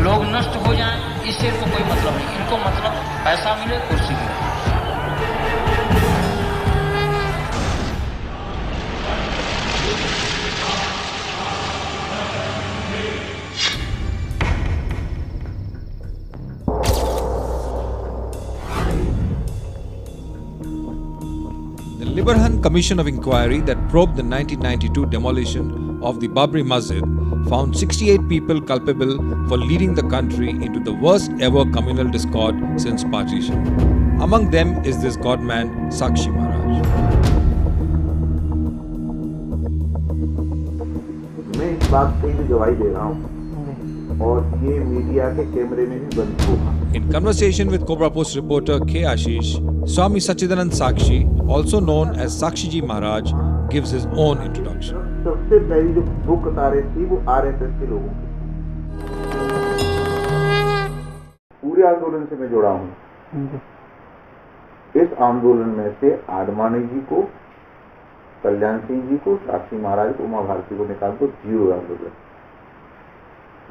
लोग नष्ट हो जाएं इससे इनको कोई मतलब नहीं, इनको मतलब पैसा मिले, कुर्सी मिले। The Librhan Commission of Inquiry that probed the 1992 demolition of the Babri Masjid found 68 people culpable for leading the country into the worst ever communal discord since partition. Among them is this godman Sakshi Maharaj. मैं इस बात से भी गवाही दे रहा हूँ और ये मीडिया के कैमरे में भी बंद होगा। In conversation with Cobra Post reporter K. Ashish, Swami Sachidanand Sakshi, also known as Sakshi Ji Maharaj, gives his own introduction. सबसे पहली जो दो कतारें थी वो आरएसएस के लोगों की। पूरे आंदोलन से मैं जुड़ा हूँ। इस आंदोलन में से आडवाणी जी को, कल्याण सिंह जी को, साक्षी महाराज को, उमा भारती को निकाल दो, जीरो आंदोलन।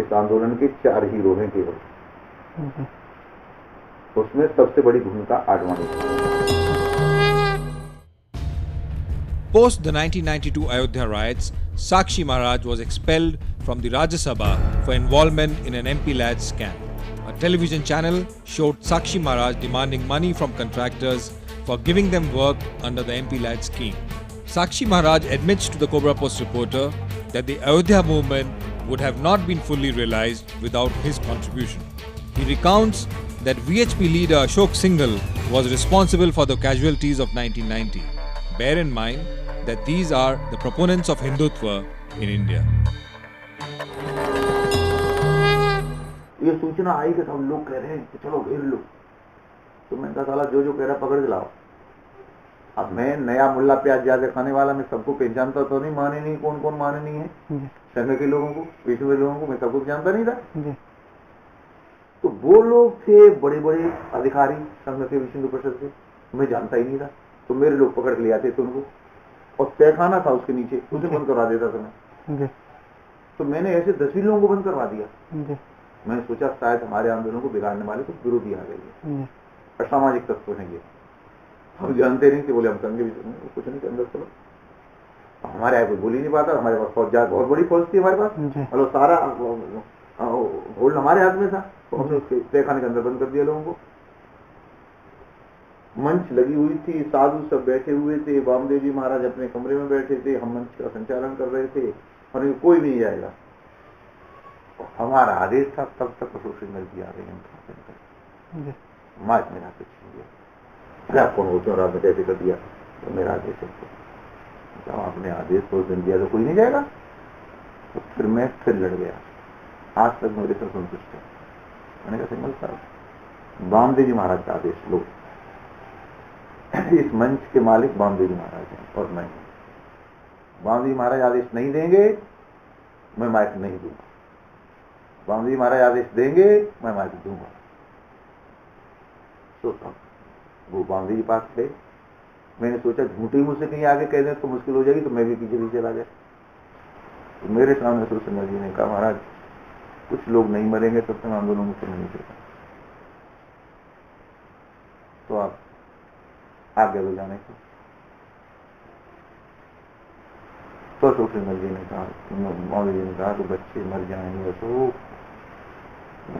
इस आंदोलन के 4 हीरो हैं केवल। उसमें सबसे बड़ी भूमिका आडवाणी की। Post the 1992 Ayodhya riots, Sakshi Maharaj was expelled from the Rajya Sabha for involvement in an MP lad scam. A television channel showed Sakshi Maharaj demanding money from contractors for giving them work under the MP lad scheme. Sakshi Maharaj admits to the Cobra Post reporter that the Ayodhya movement would have not been fully realized without his contribution. He recounts that VHP leader Ashok Singhal was responsible for the casualties of 1990. Bear in mind that these are the proponents of Hindutva in India. ये सूचना आई कि सब लोग कह रहे हैं कि चलो घेर लो, तो मैंने कहा साला जो कह रहा पकड़ के लाओ। अब मैं नया मुल्ला प्याज ज्यादा खाने वाला, मैं सबको पहचानता तो नहीं, माने नहीं, कौन कौन माने नहीं है, संघ के लोगों को, विष्णु के लोगों को मैं सबको जानता नहीं था। तो वो लोग थे बड़े बड़े अधिकारी संघ के, विष्णु परिषद के, मैं जानता ही नहीं था। तो मेरे लोग पकड़ के ले आते थे उनको, और तहखाना था उसके नीचे, उसे बंद करवा देता था मैं। तो मैंने ऐसे 10 लोगों को बंद करवा दिया। मैंने सोचा शायद हमारे आंदोलन को बिगाड़ने वाले कुछ विरोधी आ गए हैं, असामाजिक तत्व हैं ये, हम जानते नहीं थे। बोले हम संघ कुछ नहीं, अंदर चलो। हमारे यहाँ कोई बोल ही नहीं पाता, हमारे पास फौज बहुत बड़ी फौज थी हमारे पास, मतलब सारा होल्ड हमारे हाथ में था। तो हमने उसके तहखाने के अंदर बंद कर दिया लोगों को। मंच लगी हुई थी, साधु सब बैठे हुए थे, वामदेव जी महाराज अपने कमरे में बैठे थे, हम मंच का संचालन कर रहे थे और कोई नहीं जाएगा। हमारा आदेश था, तब तक अशोक सिंघल जी आ गए, मार्च में आके छीन गया। आप कौन होते हो, रात में कैसे कर दिया? तो मेरा आदेश है, जब आपने आदेश तो दिन दिया तो कोई नहीं जाएगा। तो फिर मैं लड़ गया। आज तक मेरे से संतुष्ट है। मैंने कहा सिंघल साहब, वामदेव जी महाराज का आदेश लो। इस मंच के मालिक वामदेव जी महाराज हैं और मैं। वामदेव जी महाराज आदेश नहीं देंगे, मैं माइक नहीं दूंगा। वामदेव जी महाराज आदेश देंगे, मैं माइक दूंगा। सोचता वो वामदेव जी पास गए। मैंने सोचा झूठी मुझसे कहीं आगे कह दें तो मुश्किल हो जाएगी, तो मैं भी पीछे चला गया। तो मेरे सामने अशोक सिंघल जी ने कहा, महाराज कुछ लोग नहीं मरेंगे तब तक आंदोलन मुझसे नहीं चलेगा, तो आप आगे हो जाने को। तो अशोक सिंघल जी ने कहा, मौली जी ने कहा तो बच्चे मर जाएंगे तो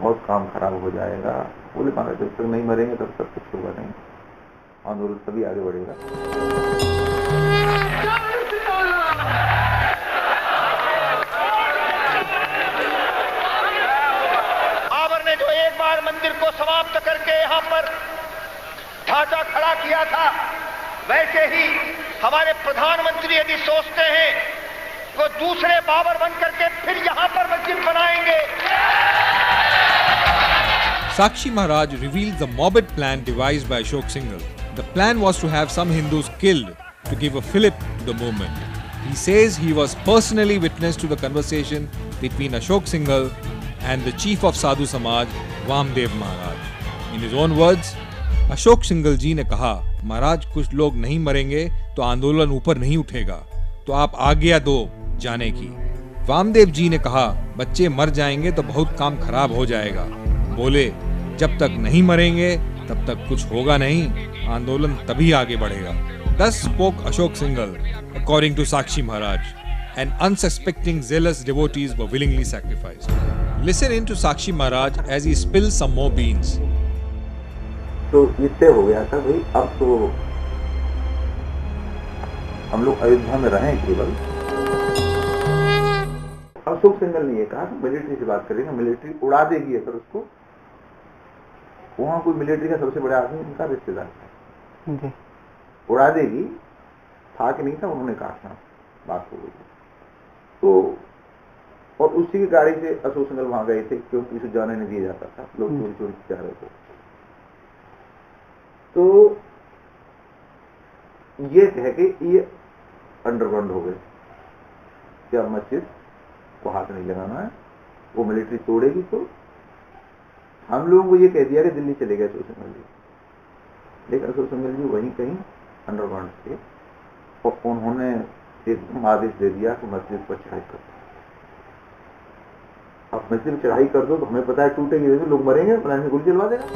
बहुत काम खराब हो जाएगा। बोले महाराज जब तक नहीं मरेंगे तब तक कुछ होगा नहीं, आंदोलन तभी आगे बढ़ेगा। बाबर ने जो एक बार मंदिर को समाप्त करके यहाँ पर ढांचा खड़ा किया था, वैसे ही हमारे प्रधानमंत्री यदि सोचते हैं वो दूसरे बाबर बन करके फिर यहाँ पर मस्जिद बनाएंगे। Sakshi Maharaj reveals the morbid plan devised by Ashok Singhal. The plan was to have some Hindus killed to give a fillip to the movement. He says he was personally witness to the conversation between Ashok Singhal and the chief of Sadhu Samaj, Vamdev Maharaj. In his own words, Ashok Singhal जी ने कहा, महाराज कुछ लोग नहीं मरेंगे तो आंदोलन ऊपर नहीं उठेगा, तो आप आज्ञा दो जाने की। वामदेव जी ने कहा, बच्चे मर जाएंगे तो बहुत काम खराब हो जाएगा। बोले, जब तक नहीं मरेंगे तब तक कुछ होगा नहीं, आंदोलन तभी आगे बढ़ेगा। Thus spoke Ashok Singhal, according to Sakshi Maharaj, and unsuspecting zealous devotees were willingly sacrificed. Listen in to Sakshi Maharaj as he spills some more beans. तो इससे हो गया था भाई, अब तो हम लोग अयोध्या में रहें केवल। अशोक सिंघल ने ये कहा कि मिलिट्री से बात करेंगे, मिलिट्री उड़ा देगी अगर उसको। वहां कोई मिलिट्री का सबसे बड़ा आदमी उनका रिश्तेदार था, उड़ा देगी, था कि नहीं था, उन्होंने कहा था, बात हो गई। तो और उसी की गाड़ी से अशोक सिंघल वहां गए थे, क्योंकि उसे जाने नहीं दिया जाता था, लोग चोरी चोरी जा रहे थे। तो ये कह के ये अंडरग्राउंड हो गए कि अब मस्जिद को हाथ नहीं लगाना है, वो मिलिट्री तोड़ेगी। तो हम लोगों को ये कह दिया कि दिल्ली चले गए अशोक सिंघल जी, लेकिन अशोक सिंघल जी वहीं कहीं अंडरग्राउंड थे और उन्होंने एक आदेश दे दिया कि मस्जिद पर चढ़ाई कर दो। अब मस्जिद पर चढ़ाई कर दो तो हमें पता है टूटेगी, लोग मरेंगे, प्लान में गोली चलवा देगा।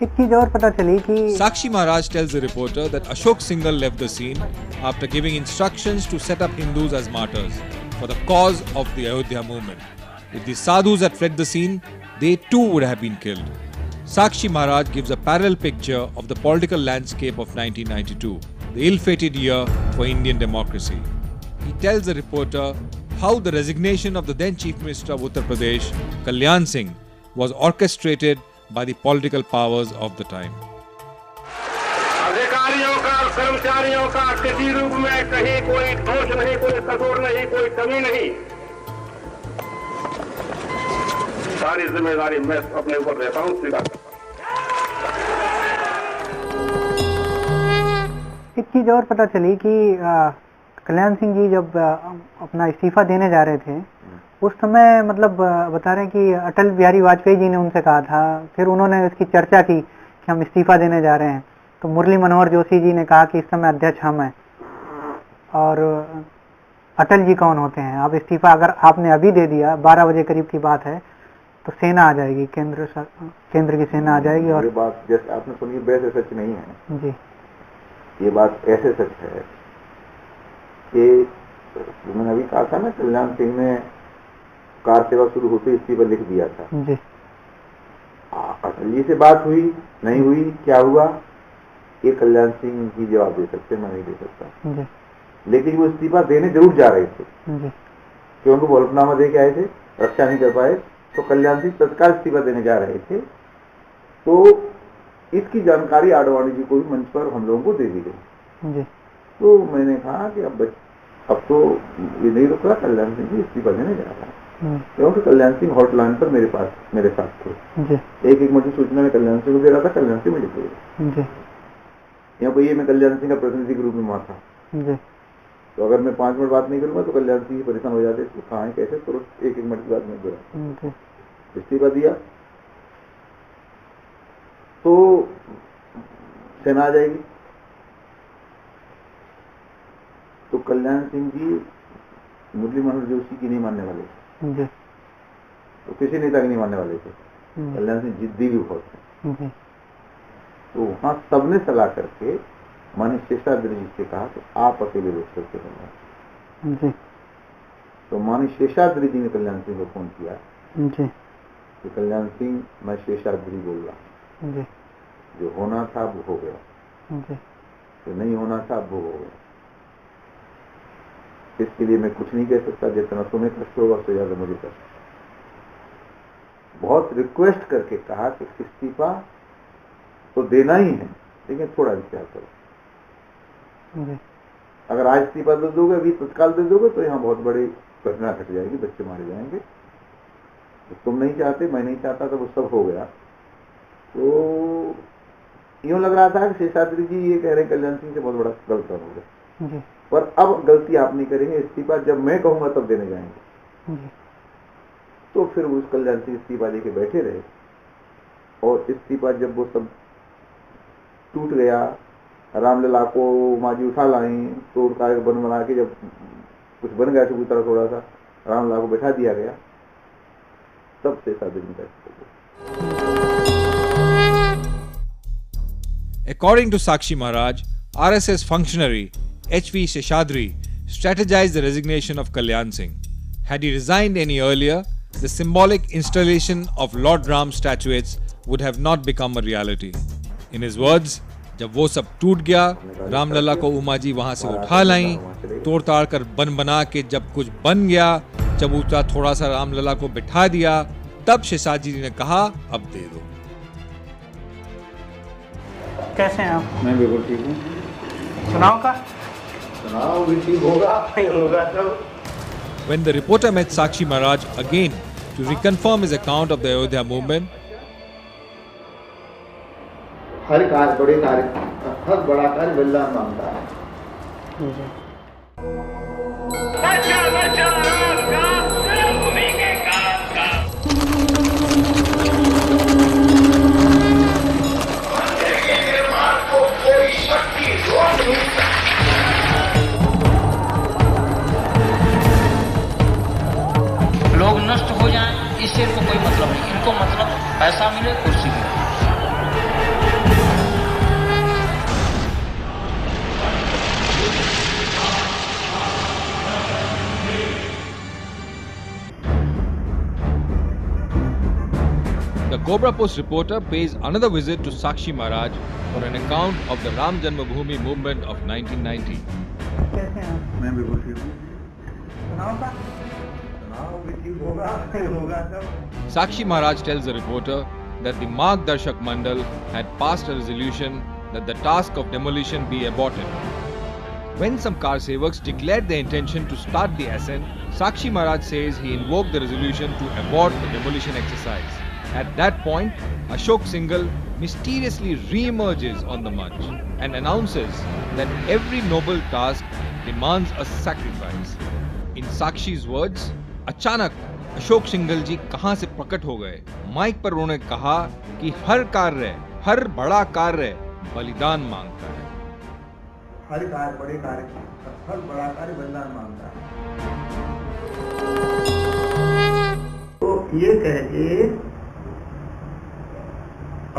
एक चीज और पता चली कि Sakshi Maharaj tells the reporter that Ashok Singhal left the scene after giving instructions to set up Hindus as martyrs for the cause of the Ayodhya movement. If the sadhus had fled the scene, they too would have been killed. Sakshi Maharaj gives a parallel picture of the political landscape of 1992, the ill-fated year for Indian democracy. He tells the reporter how the resignation of the then Chief Minister of Uttar Pradesh, Kalyan Singh, was orchestrated by the political powers of the time. अधिकारियों का, कर्मचारियों का किसी रूप में कहीं कोई दोष नहीं, कोई कसूर नहीं, कोई कमी नहीं। सारी जिम्मेदारी मैं अपने ऊपर लेता हूँ, स्वीकार करता हूँ। एक चीज और पता चली कि कल्याण सिंह जी जब अपना इस्तीफा देने जा रहे थे, उस समय मतलब बता रहे हैं कि अटल बिहारी वाजपेयी जी ने उनसे कहा था, फिर उन्होंने इसकी चर्चा की कि हम इस्तीफा देने जा रहे हैं, तो मुरली मनोहर जोशी जी ने कहा कि इस समय अध्यक्ष हम हैं और अटल जी कौन होते हैं, अब इस्तीफा अगर आपने अभी दे दिया, 12 बजे करीब की बात है, तो सेना आ जाएगी, केंद्र की सेना आ जाएगी। और ये बात जैसे आपने सुनी, वैसे सच नहीं है जी, ये बात ऐसे सच है कि मैंने अभी कहा था ना, कल्याण सिंह ने कार सेवा शुरू होते इस्तीफा लिख दिया था जी। अटल जी से बात हुई नहीं हुई, क्या हुआ, ये कल्याण सिंह ही जवाब दे सकते, मैं नहीं दे सकता जी। लेकिन वो इस्तीफा देने जरूर जा रहे थे जी। क्योंकि वो हल्फनामा दे के आए थे, रक्षा नहीं कर पाए, तो कल्याण सिंह तत्काल इस्तीफा देने जा रहे थे। तो इसकी जानकारी आडवाणी जी को भी मंच पर हम लोगों को दे दी गई जी। तो मैंने कहा कि अब तो ये नहीं रुक रहा, कल्याण सिंह जी इस्तीफा देने जा रहा है, क्योंकि कल्याण सिंह हॉटलाइन पर मेरे साथ थे जी। एक मिनट की सूचना में कल्याण सिंह को दे रहा था, कल्याण सिंह मुझे दे रहा। यहाँ पर ये मैं कल्याण सिंह का प्रतिनिधि के रूप में वहां था जी। तो अगर मैं 5 मिनट बात नहीं करूंगा तो कल्याण सिंह परेशान हो जाते, तो कहाँ है कैसे, तो एक मिनट की बात नहीं करा, इस्तीफा दिया तो सेना आ जाएगी। तो कल्याण सिंह जी मुरली मनोहर जोशी की नहीं मानने वाले थे, तो किसी नेता की नहीं मानने वाले थे। कल्याण सिंह जिद्दी भी बहुत थे। तो वहां सबने सलाह करके माननीय शेषाद्री जी से कहा कि आप अकेले रोक सकते हैं। तो माननीय शेषाद्री जी ने कल्याण सिंह को फोन किया कि कल्याण सिंह, मैं शेषाद्री बोल रहा, जो होना था वो हो गया, जो नहीं होना था वो हो गया, इसके लिए मैं कुछ नहीं कह सकता, जितना तुम्हें कष्ट होगा उससे ज्यादा मुझे कष्ट। बहुत रिक्वेस्ट करके कहा कि इस्तीफा तो देना ही है, लेकिन थोड़ा विचार करो, अगर आज इस्तीफा दे दोगे, अभी तत्काल दे दोगे, तो यहाँ बहुत बड़ी घटना घट जाएगी, बच्चे मारे जाएंगे। तो तुम नहीं चाहते, मैं नहीं चाहता, तो वो सब हो गया। तो यूं लग रहा था कि शेषाद्री जी ये कह रहे कल्याण सिंह से बहुत बड़ा गलत हो गया। जी पर अब गलती आप नहीं करेंगे, इस्तीफा जब मैं कहूंगा तब देने जाएंगे। जी तो फिर वो कल्याण सिंह इस्तीफा लेके बैठे रहे, और इस्तीफा जब वो सब टूट गया, रामलला को माजी उठा लाई, तोड़ का बन बना के जब कुछ बन गया चबूतरा थोड़ा सा, रामलला को बैठा दिया गया, तब से शादी का। According to Sakshi Maharaj, RSS functionary H.V. Seshadri strategized the resignation of Kalyan Singh. Had he resigned any earlier, the symbolic installation of Lord Ram statuettes would have not become a reality. In his words, जब वो सब टूट गया, रामलला को उमा जी वहां से उठा लाई, तोड़ ताड़ कर बन बना के जब कुछ बन गया, चबूतरा थोड़ा सा रामलला को बिठा दिया, तब शेषाद्री ने कहा अब दे दो। कैसे हैं आप? मैं बिल्कुल ठीक हूँ। चुनाव का चुनाव भी ठीक होगा, नहीं होगा तो। When the reporter met Sakshi Maharaj again to reconfirm his account of the Ayodhya movement, हर कार्य बड़े कार्य, हर बड़ा कार्य बलिदान मांगता है। बचा बचा राम का भूमि के काम का। लोग नष्ट हो जाएं, इससे इनको कोई मतलब नहीं, इनको मतलब पैसा मिले, कुर्सी मिले। the Cobra Post reporter pays another visit to Sakshi Maharaj for an account of the Ram Janmabhoomi movement of 1990. कैसे हैं आप? मैं बिल्कुल ठीक हूँ। चुनाव का चुनाव भी ठीक होगा, नहीं होगा तो। Sakshi Maharaj tells the reporter that the Marg Darshak Mandal had passed a resolution that the task of demolition be aborted. When some car sevaks declared their intention to start the ascent, Sakshi Maharaj says he invoked the resolution to abort the demolition exercise. At that point, Ashok Singhal mysteriously re-emerges on the march and announces that every noble task demands a sacrifice. In Sakshi's words, अचानक अशोक सिंघल जी कहां से प्रकट हो गए। Mic पर उन्होंने कहा कि हर कार्य, हर बड़ा कार्य बलिदान मांगता है। हर कार्य बड़े कार्य, हर बड़ा कार्य बलिदान मांगता है। तो ये कह के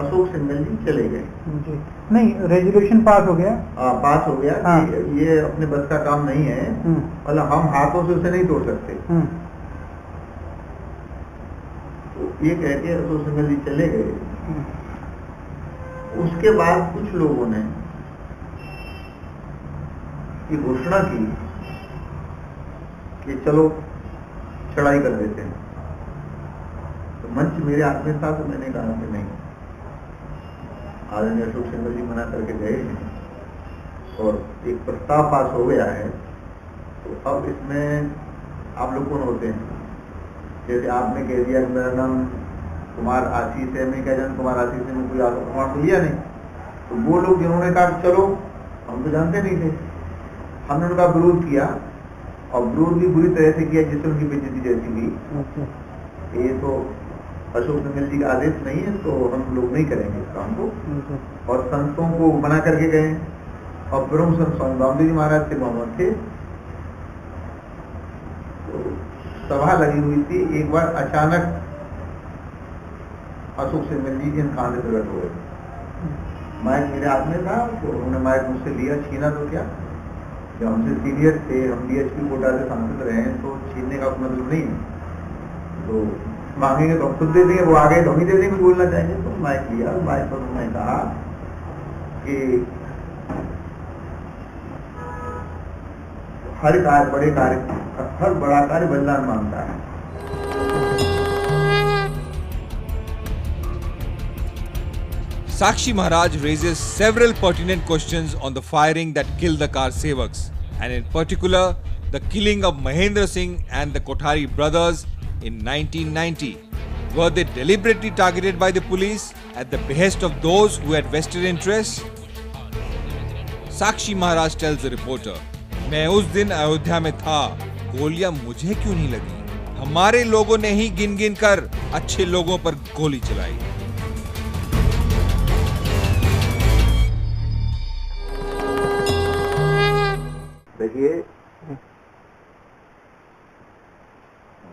अशोक सिंघल जी चले गए। जी नहीं, रेजोल्यूशन पास हो गया। पास हो गया। हाँ। ये अपने बस का काम नहीं है, मतलब हम हाथों से उसे नहीं तोड़ सकते। तो ये कह के अशोक सिंघल जी चले गए। उसके बाद कुछ लोगों ने ये घोषणा की कि चलो चढ़ाई कर देते हैं। तो मंच मेरे हाथ में था, तो मैंने कहा कि नहीं, आदरणीय अशोक सिंघल जी मना करके गए हैं और एक प्रस्ताव पास हो गया है। तो अब इसमें आप लोग कौन होते हैं? जैसे आपने कह दिया मेरा नाम कुमार आशीष है, मैं कह जाऊँ कुमार आशीष है, मैं कोई आपको प्रमाण तो लिया नहीं। तो वो लोग जिन्होंने कहा चलो, हम तो जानते नहीं थे, हमने उनका विरोध किया और विरोध भी बुरी तरह से किया, जिससे उनकी बेइज्जती जैसी हुई। ये तो अशोक सिंघल जी का आदेश नहीं है, तो हम लोग नहीं करेंगे इस काम को। और संतों को मना करके गए, और प्रमुख संत स्वामी रामदेव जी महाराज से मोहम्मद थे। तो सभा लगी हुई थी, एक बार अचानक अशोक सिंघल जी इन कहां से प्रकट हो गए। माइक मेरे हाथ में था, तो उन्होंने माइक मुझसे लिया, छीना तो क्या, जब हमसे सीनियर थे, हम डीएसपी कोटा से सांसद रहे हैं, तो छीनने का मतलब नहीं है। तो मांगेंगे तो हम खुद दे देंगे, वो आ गए तो हम ही दे देंगे, बोलना चाहेंगे। तो माइक लिया, माइक पर उन्होंने कहा कि हर कार्य बड़े कार्य, हर बड़ा कार्य बलिदान मांगता है। Sakshi Maharaj raises several pertinent questions on the firing that killed the car sevaks, and in particular the killing of Mahendra Singh and the Kothari brothers in 1990. Were they deliberately targeted by the police at the behest of those who had vested interests? Sakshi Maharaj tells the reporter मैं उस दिन अयोध्या में था, गोलियां मुझे क्यों नहीं लगी? हमारे लोगों ने ही गिन गिन कर अच्छे लोगों पर गोली चलाई। देखिए,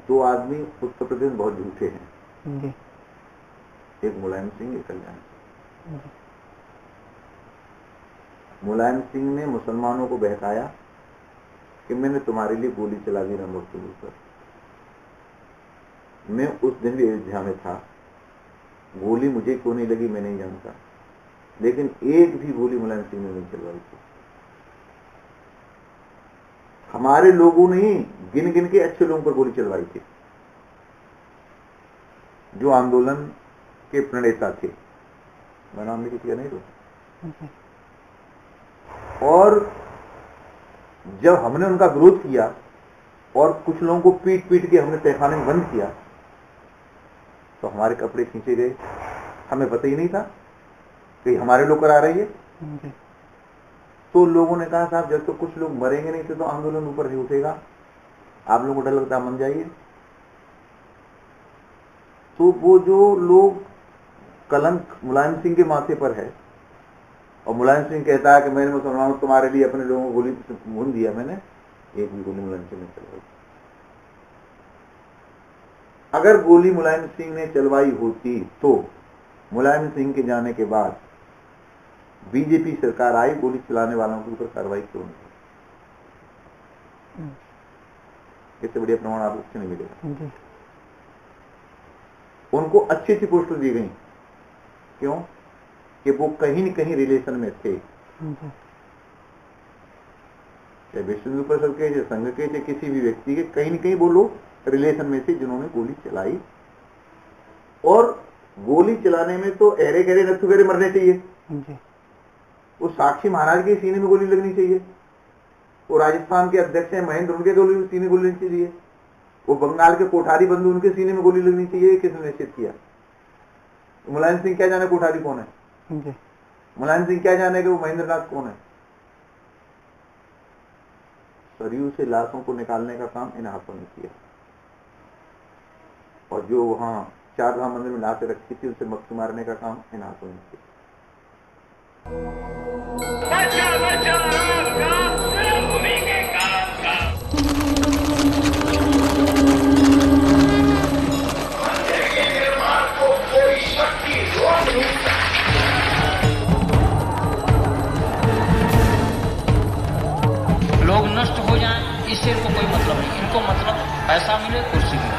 दो आदमी उत्तर प्रदेश में बहुत झूठे हैं। जी। एक मुलायम सिंह, एक कल्याण सिंह। मुलायम सिंह ने मुसलमानों को बहकाया कि मैंने तुम्हारे लिए गोली चला दी नमक के ऊपर। मैं उस दिन भी अयोध्या में था, गोली मुझे क्यों नहीं लगी मैं नहीं जानता, लेकिन एक भी गोली मुलायम सिंह ने नहीं चलवाई थी। हमारे लोगों ने ही गिन गिन के अच्छे लोगों पर गोली चलवाई थी, जो आंदोलन के प्रणेता थे। मैं नाम लिख दिया नहीं तो। और जब हमने उनका विरोध किया और कुछ लोगों को पीट पीट के हमने तहखाने में बंद किया, तो हमारे कपड़े खींचे गए। हमें पता ही नहीं था कि हमारे लोग करा रही है। तो लोगों ने कहा साहब जब तो कुछ लोग मरेंगे नहीं तो आंदोलन ऊपर नहीं उठेगा, आप लोगों को डर लगता मन जाइए। तो वो जो लोग कलंक मुलायम सिंह के माथे पर है, और मुलायम सिंह कहता है कि मैंने मुसलमानों तुम्हारे लिए अपने लोगों को गोली भून दिया, मैंने एक भी गोली मुलायम सिंह ने चलवाई। अगर गोली मुलायम सिंह ने चलवाई होती तो मुलायम सिंह के जाने के बाद बीजेपी सरकार आई, गोली चलाने वालों के ऊपर कार्रवाई क्यों नहीं? इससे बढ़िया प्रमाण आपको कुछ नहीं मिलेगा। उनको अच्छी अच्छी पोस्टर दी गई, क्यों? कि वो कहीं न कहीं रिलेशन में थे, चाहे विश्व हिंदू परिषद के, चाहे संघ के, चाहे किसी भी व्यक्ति के, कहीं न कहीं वो लोग रिलेशन में थे जिन्होंने गोली चलाई। और गोली चलाने में तो अहरे गहरे नत्थु गहरे मरने चाहिए। वो साक्षी महाराज के सीने में गोली लगनी चाहिए। वो राजस्थान के अध्यक्ष हैं महेंद्र, उनके सीने में गोली लगनी चाहिए। वो बंगाल के कोठारी बंधु, उनके सीने में गोली लगनी चाहिए। किसने निश्चित किया? मुलायम सिंह क्या जाने कोठारी कौन है? मुलायम सिंह क्या जाने कि वो महेंद्र नाथ कौन है? सरयू से लाशों को निकालने का काम इन हाथों ने किया, और जो वहां चारधाम मंदिर में लाशें रखी थी उसे मक्खी मारने का काम इन हाथों ने किया। लोग नष्ट हो जाएं, इससे इनको कोई मतलब नहीं। इनको मतलब पैसा मिले, कुर्सी मिले।